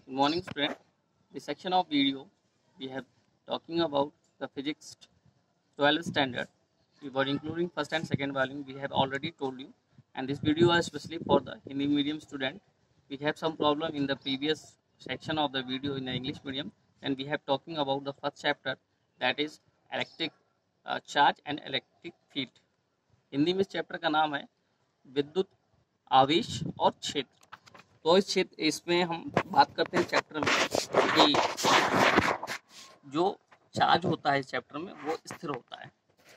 Good morning, student. This section of video we have talking about the physics 12th standard. We were including first and second volume. We have already told you, and this video is especially for the Hindi medium student. We have some problem in the previous section of the video in the English medium, and we have talking about the first chapter, that is electric charge and electric field. Hindi में इस chapter का नाम है विद्युत आवेश और क्षेत्र। तो इस क्षेत्र इसमें हम बात करते हैं चैप्टर में कि जो चार्ज होता है इस चैप्टर में वो स्थिर होता है,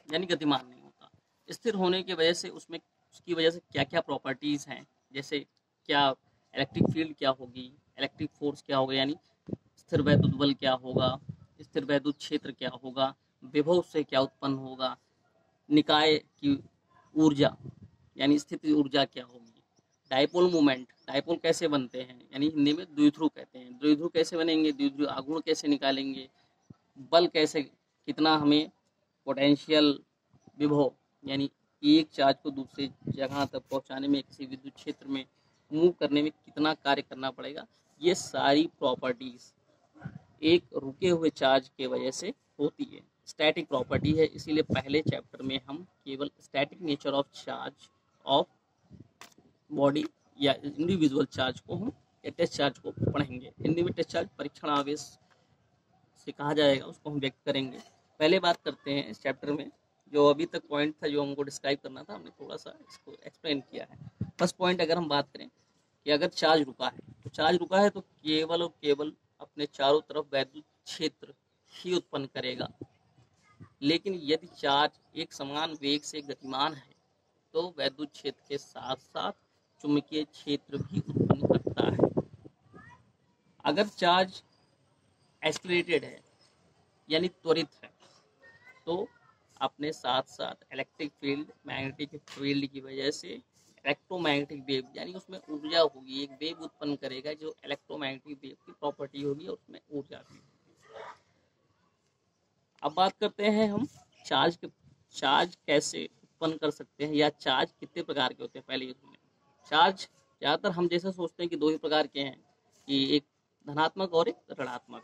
यानी गतिमान नहीं होता। स्थिर होने की वजह से उसकी वजह से क्या क्या प्रॉपर्टीज़ हैं, जैसे क्या इलेक्ट्रिक फील्ड क्या होगी, इलेक्ट्रिक फोर्स क्या होगा, यानी स्थिर वैद्युत बल क्या होगा, स्थिर वैद्युत क्षेत्र क्या होगा, विभव से क्या उत्पन्न होगा, निकाय की ऊर्जा यानी स्थिति ऊर्जा क्या होगी, डाइपोल मोमेंट, डाइपोल कैसे बनते हैं, यानी हिंदी में द्विध्रुव कहते हैं, द्विध्रुव कैसे बनेंगे, द्विध्रुव आघूर्ण कैसे निकालेंगे, बल कैसे, कितना हमें पोटेंशियल विभव यानी एक चार्ज को दूसरी जगह तक पहुंचाने में, किसी विद्युत क्षेत्र में मूव करने में कितना कार्य करना पड़ेगा, ये सारी प्रॉपर्टीज एक रुके हुए चार्ज के वजह से होती है। स्टैटिक प्रॉपर्टी है, इसीलिए पहले चैप्टर में हम केवल static nature of charge of body या इंडिविजुअल चार्ज को हम या टेस्ट चार्ज को पढ़ेंगे। हिंदी में टेस्ट चार्ज परीक्षण आवेश से कहा जाएगा, उसको हम व्यक्त करेंगे। पहले बात करते हैं इस चैप्टर में जो अभी तक पॉइंट था जो हमको डिस्क्राइब करना था, हमने थोड़ा सा इसको एक्सप्लेन किया है। फर्स्ट पॉइंट अगर हम बात करें कि अगर चार्ज रुका है तो चार्ज रुका है तो केवल और केवल अपने चारों तरफ वैद्युत क्षेत्र ही उत्पन्न करेगा, लेकिन यदि चार्ज एक समान वेग से गतिमान है तो वैद्युत क्षेत्र के साथ साथ चुंबकीय क्षेत्र भी उत्पन्न करता है। अगर चार्ज एक्सेलरेटेड है यानी त्वरित है तो अपने साथ साथ इलेक्ट्रिक फील्ड, मैग्नेटिक फील्ड की वजह से इलेक्ट्रोमैग्नेटिक वेव यानी उसमें ऊर्जा होगी, एक वेव उत्पन्न करेगा जो इलेक्ट्रोमैग्नेटिक वेव की प्रॉपर्टी होगी और उसमें ऊर्जा भी होगी। अब बात करते हैं हम चार्ज कैसे उत्पन्न कर सकते हैं या चार्ज कितने प्रकार के होते हैं। पहले चार्ज ज़्यादातर हम जैसा सोचते हैं कि दो ही प्रकार के हैं, कि एक धनात्मक और एक ऋणात्मक,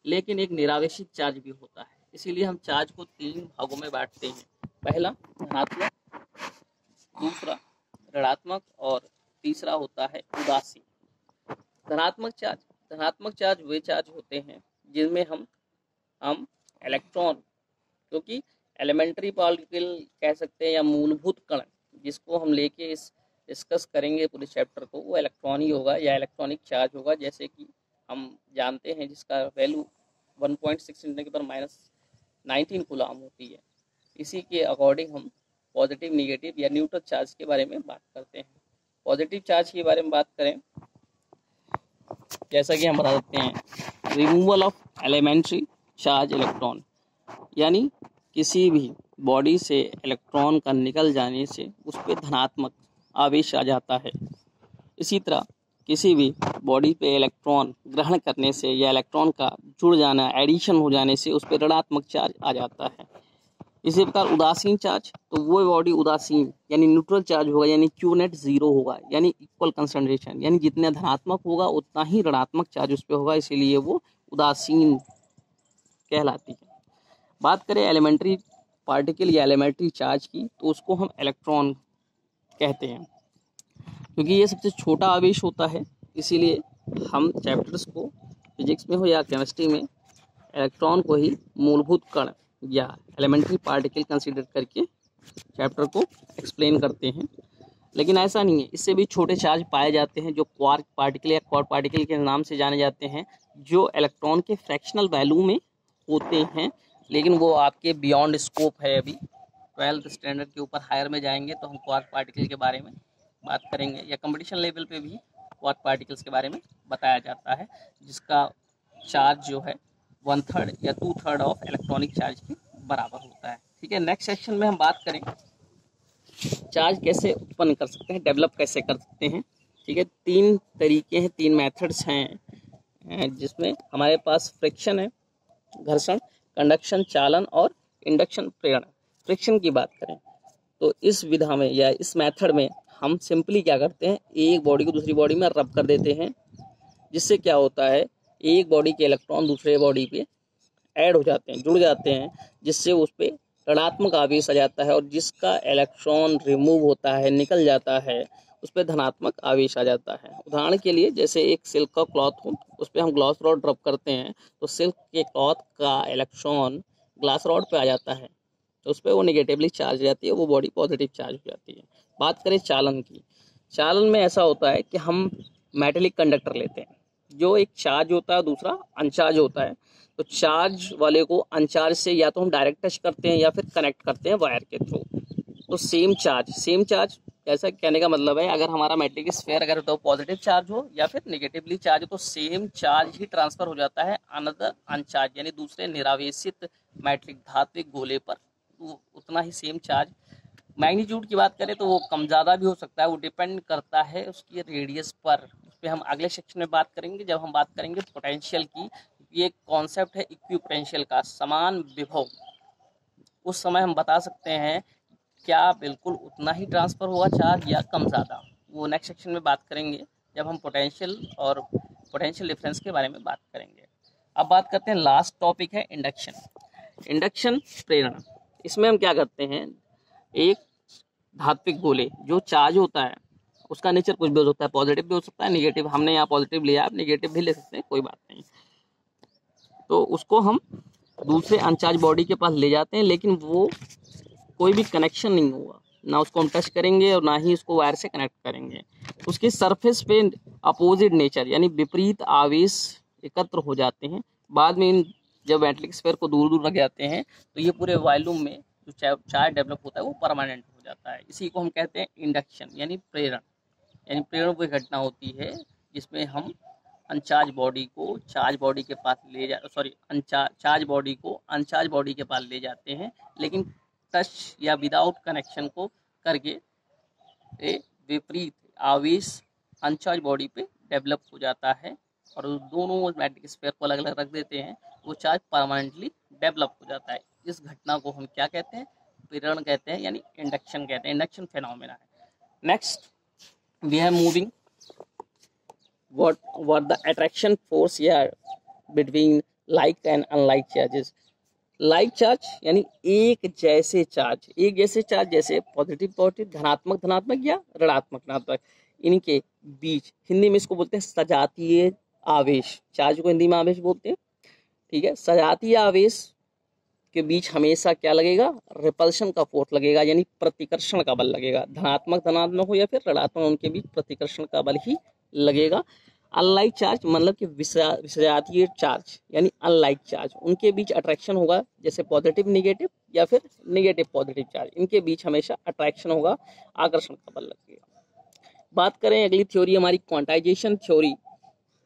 लेकिन एक निरावेशित चार्ज भी होता है। इसीलिए हम चार्ज को तीन भागों में बांटते हैं, पहला धनात्मक, दूसरा ऋणात्मक और तीसरा होता है उदासीन। धनात्मक चार्ज वे चार्ज होते हैं जिनमें हम इलेक्ट्रॉन, क्योंकि एलिमेंट्री पार्टिकल कह सकते हैं या मूलभूत कण, जिसको हम लेके इस डिस्कस करेंगे पूरे चैप्टर को, वो इलेक्ट्रॉन ही होगा या इलेक्ट्रॉनिक चार्ज होगा। जैसे कि हम जानते हैं जिसका वैल्यू 1.6 × 10⁻⁹ कूलाम होती है। इसी के अकॉर्डिंग हम पॉजिटिव, निगेटिव या न्यूट्रल चार्ज के बारे में बात करते हैं। पॉजिटिव चार्ज के बारे में बात करें, जैसा कि हम बता देते हैं, removal of elementary charge electron, यानी किसी भी बॉडी से इलेक्ट्रॉन का निकल जाने से उस पर धनात्मक आवेश आ जाता है। इसी तरह किसी भी बॉडी पे इलेक्ट्रॉन ग्रहण करने से या इलेक्ट्रॉन का जुड़ जाना, एडिशन हो जाने से उस पर ऋणात्मक चार्ज आ जाता है। इसी प्रकार उदासीन चार्ज, तो वो बॉडी उदासीन यानी न्यूट्रल चार्ज होगा, यानी Q नेट 0 होगा, यानी इक्वल कंसंट्रेशन, यानी जितना धनात्मक होगा उतना ही ऋणात्मक चार्ज उस पर होगा, इसीलिए वो उदासीन कहलाती है। बात करें एलिमेंट्री पार्टिकल या एलिमेंट्री चार्ज की, तो उसको हम इलेक्ट्रॉन कहते हैं, क्योंकि ये सबसे छोटा आवेश होता है। इसीलिए हम चैप्टर्स को फिजिक्स में हो या केमिस्ट्री में इलेक्ट्रॉन को ही मूलभूत कण या एलिमेंट्री पार्टिकल कंसीडर करके चैप्टर को एक्सप्लेन करते हैं। लेकिन ऐसा नहीं है, इससे भी छोटे चार्ज पाए जाते हैं जो क्वार्क पार्टिकल या क्वार्क पार्टिकल के नाम से जाने जाते हैं, जो इलेक्ट्रॉन के फ्रैक्शनल वैल्यू में होते हैं, लेकिन वो आपके बियॉन्ड स्कोप है। अभी 12th स्टैंडर्ड के ऊपर हायर में जाएंगे तो हम क्वार्क पार्टिकल के बारे में बात करेंगे, या कंपटीशन लेवल पे भी क्वार्क पार्टिकल्स के बारे में बताया जाता है, जिसका चार्ज जो है 1/3 या 2/3 ऑफ इलेक्ट्रॉनिक चार्ज के बराबर होता है। ठीक है, नेक्स्ट सेक्शन में हम बात करें चार्ज कैसे उत्पन्न कर सकते हैं, डेवलप कैसे कर सकते हैं। ठीक है, तीन तरीके हैं, तीन मेथड्स हैं, जिसमें हमारे पास फ्रिक्शन है, घर्षण, कंडक्शन चालन और इंडक्शन प्रेरण। फ्रिक्शन की बात करें तो इस विधा में या इस मेथड में हम सिंपली क्या करते हैं, एक बॉडी को दूसरी बॉडी में रब कर देते हैं, जिससे क्या होता है, एक बॉडी के इलेक्ट्रॉन दूसरे बॉडी पे ऐड हो जाते हैं, जुड़ जाते हैं, जिससे उस पर ऋणात्मक आवेश आ जाता है, और जिसका इलेक्ट्रॉन रिमूव होता है, निकल जाता है, उस पर धनात्मक आवेश आ जाता है। उदाहरण के लिए जैसे एक सिल्क का क्लॉथ हो, उस पर हम ग्लास रॉड ड्रॉप करते हैं, तो सिल्क के क्लॉथ का इलेक्ट्रॉन ग्लास रॉड पे आ जाता है, तो उस पर वो निगेटिवली चार्ज हो जाती है, वो बॉडी पॉजिटिव चार्ज हो जाती है। बात करें चालन की, चालन में ऐसा होता है कि हम मेटेलिक कंडक्टर लेते हैं, जो एक चार्ज होता है, दूसरा अनचार्ज होता है। तो चार्ज वाले को अनचार्ज से या तो हम डायरेक्ट टच करते हैं या फिर कनेक्ट करते हैं वायर के थ्रू। तो सेम चार्ज ऐसा कहने का मतलब है, अगर हमारा मेटेलिक स्फीयर अगर तो पॉजिटिव चार्ज हो या फिर नेगेटिवली चार्ज हो, तो सेम चार्ज ही ट्रांसफर हो जाता है अनदर अनचार्ज, यानी दूसरे निरावेशित मेटेलिक धात्विक गोले पर, उतना ही सेम चार्ज। मैग्नीट्यूड की बात करें तो वो कम ज़्यादा भी हो सकता है, वो डिपेंड करता है उसकी रेडियस पर। उस पर हम अगले सेक्शन में बात करेंगे, जब हम बात करेंगे पोटेंशियल की। ये कॉन्सेप्ट है इक्विपोटेंशियल का, समान विभव। उस समय हम बता सकते हैं क्या बिल्कुल उतना ही ट्रांसफर होगा चार्ज या कम ज़्यादा, वो नेक्स्ट सेक्शन में बात करेंगे, जब हम पोटेंशियल और पोटेंशियल डिफरेंस के बारे में बात करेंगे। अब बात करते हैं, लास्ट टॉपिक है इंडक्शन प्रेरण। इसमें हम क्या करते हैं, एक धात्विक गोले जो चार्ज होता है, उसका नेचर कुछ भी हो सकता है, पॉजिटिव भी हो सकता है, नेगेटिव। हमने यहाँ पॉजिटिव लिया, आप नेगेटिव भी ले सकते हैं, कोई बात नहीं। तो उसको हम दूसरे अनचार्ज बॉडी के पास ले जाते हैं, लेकिन वो कोई भी कनेक्शन नहीं होगा, ना उसको हम टच करेंगे और ना ही उसको वायर से कनेक्ट करेंगे। उसके सरफेस पे अपोजिट नेचर यानी विपरीत आवेश एकत्र हो जाते हैं। बाद में जब मेटेलिक स्फीयर को दूर दूर रख जाते हैं, तो ये पूरे वॉल्यूम में जो चार्ज डेवलप होता है वो परमानेंट हो जाता है। इसी को हम कहते हैं इंडक्शन यानी प्रेरण। यानी प्रेरण वो घटना होती है जिसमें हम अनचार्ज बॉडी को चार्ज बॉडी के पास ले जा चार्ज बॉडी को अनचार्ज बॉडी के पास ले जाते हैं, लेकिन टच या विदाउट कनेक्शन को करके विपरीत आवेश अनचार्ज बॉडी पे डेवलप हो जाता है, और दोनों मैग्नेटिक स्फीयर को अलग अलग रख देते हैं, वो चार्ज परमानेंटली डेवलप हो जाता है। इस घटना को हम क्या कहते हैं, प्रेरण कहते हैं, यानी इंडक्शन कहते हैं, इंडक्शन फेनोमेना है। Next we are moving what the attraction force between like and unlike charges। Like charge यानी एक जैसे चार्ज जैसे पॉजिटिव धनात्मक या ऋणात्मक, इनके बीच, हिंदी में इसको बोलते हैं सजातीय आवेश। चार्ज को हिंदी में आवेश बोलते हैं, ठीक है। सजातीय आवेश के बीच हमेशा क्या लगेगा, रिपल्शन का फोर्स लगेगा, यानी प्रतिकर्षण का बल लगेगा। धनात्मक हो या फिर ऋणात्मक, उनके बीच प्रतिकर्षण का बल ही लगेगा। अनलाइक चार्ज मतलब कि विसजातीय चार्ज यानी अनलाइक चार्ज, उनके बीच अट्रैक्शन होगा, जैसे पॉजिटिव नेगेटिव या फिर नेगेटिव पॉजिटिव चार्ज, इनके बीच हमेशा अट्रैक्शन होगा, आकर्षण का बल लगेगा। बात करें अगली थ्योरी हमारी क्वांटाइजेशन थ्योरी,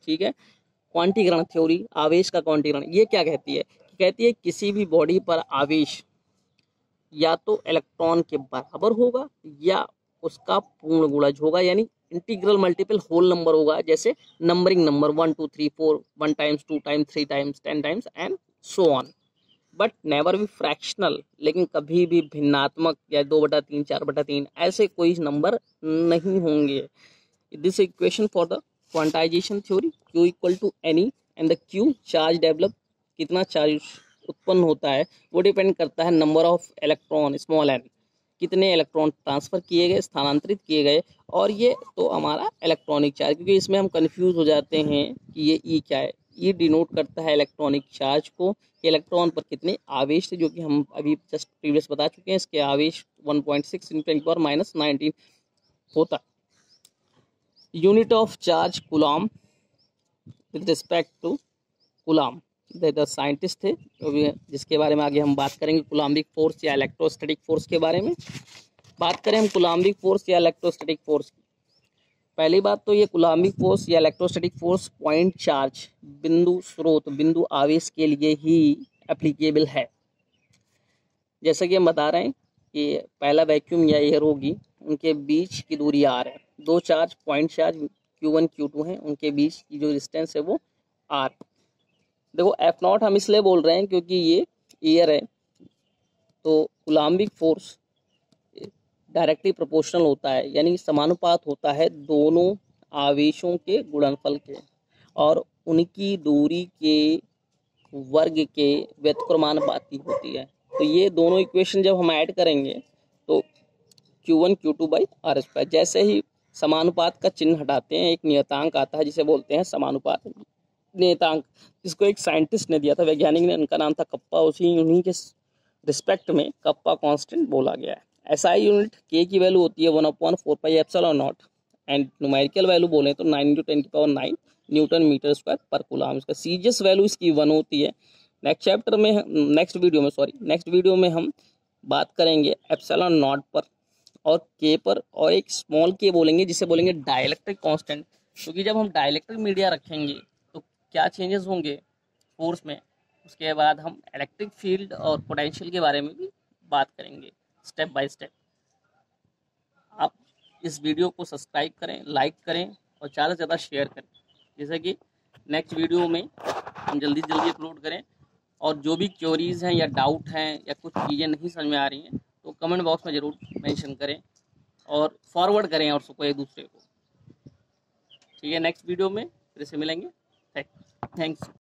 ठीक है। क्वांटीकरण थ्योरी, आवेश का क्वांटीकरण, ये क्या कहती है, किसी भी बॉडी पर आवेश या तो इलेक्ट्रॉन के बराबर होगा या उसका पूर्ण गुणज होगा, यानी इंटीग्रल मल्टीपल होल नंबर होगा, जैसे numbering number 1 2 3 4, 1 times 2 times 3 times 10 times and so on, but never भी फ्रैक्शनल, लेकिन कभी भी भिन्नात्मक या 2/3 4/3 ऐसे कोई नंबर नहीं होंगे। This equation for the quantization theory, Q equal to any and the Q charge develop, कितना चार्ज उत्पन्न होता है वो डिपेंड करता है number of electron small N, कितने इलेक्ट्रॉन ट्रांसफर किए गए, स्थानांतरित किए गए। और ये तो हमारा इलेक्ट्रॉनिक चार्ज, क्योंकि इसमें हम कंफ्यूज हो जाते हैं कि ये ई क्या है। ये डिनोट करता है इलेक्ट्रॉनिक चार्ज को, कि इलेक्ट्रॉन पर कितने आवेश थे, जो कि हम अभी जस्ट प्रीवियस बता चुके हैं। इसके आवेश 1.6 × 10⁻⁹ होता। Unit of charge coulomb, with respect to Coulomb, the scientist थे जिसके बारे में आगे हम बात करेंगे, कूलॉम्बिक फोर्स या इलेक्ट्रोस्टैटिक फोर्स के बारे में। बात करें हम कूलॉम्बिक फोर्स या इलेक्ट्रोस्टैटिक फोर्स की, पहली बात तो ये कूलॉम्बिक फोर्स या इलेक्ट्रोस्टैटिक फोर्स पॉइंट चार्ज, बिंदु आवेश के लिए ही एप्लीकेबल है। जैसा कि हम बता रहे हैं कि पहला वैक्यूम या एयर होगी, उनके बीच की दूरी r है। दो charge point charge Q1 Q2 हैं, उनके बीच की जो डिस्टेंस है वो r। देखो F0 हम इसलिए बोल रहे हैं क्योंकि ये एयर है, तो कूलॉम्बिक फोर्स डायरेक्टली प्रोपोर्शनल होता है, यानी समानुपात होता है दोनों आवेशों के गुणनफल के। और उनकी दूरी के वर्ग के व्युत्क्रमानुपाती होती है। तो ये दोनों इक्वेशन जब हम ऐड करेंगे तो Q1 Q2 by are square. जैसे ही समानुपात का चिन्ह हटाते हैं, एक नियतांक आता है जिसे बोलते हैं समानुपात नियतांक, जिसको एक साइंटिस्ट ने दिया था, वैज्ञानिक ने, उनका नाम था कप्पा। उन्हीं के रिस्पेक्ट में कप्पा कांस्टेंट बोला गया है। एसआई यूनिट के की वैल्यू होती है 1/4πε0 एंड न्यूमेरिकल वैल्यू बोले तो 9×10⁹ न्यूटन मीटर स्क्वायर पर कूलम। इसका सीजीएस वैल्यू इसकी 1 होती है। नेक्स्ट वीडियो में हम बात करेंगे एप्सिलॉन नॉट पर और के पर, और एक स्मॉल के बोलेंगे जिसे बोलेंगे डाइलेक्ट्रिक कांस्टेंट, क्योंकि जब हम डाइलेक्ट्रिक मीडिया रखेंगे तो क्या चेंजेस होंगे फोर्स में। उसके बाद हम इलेक्ट्रिक फील्ड और पोटेंशियल के बारे में भी बात करेंगे स्टेप बाय स्टेप। आप इस वीडियो को सब्सक्राइब करें, लाइक करें और ज़्यादा से ज़्यादा शेयर करें, जैसे कि नेक्स्ट वीडियो में हम जल्दी अपलोड करें। और जो भी क्वेरीज हैं या डाउट हैं या कुछ चीज़ें नहीं समझ में आ रही हैं तो कमेंट बॉक्स में ज़रूर मेंशन करें और फॉरवर्ड करें और सबको एक दूसरे को। ठीक है, नेक्स्ट वीडियो में फिर से मिलेंगे। थैंक्स।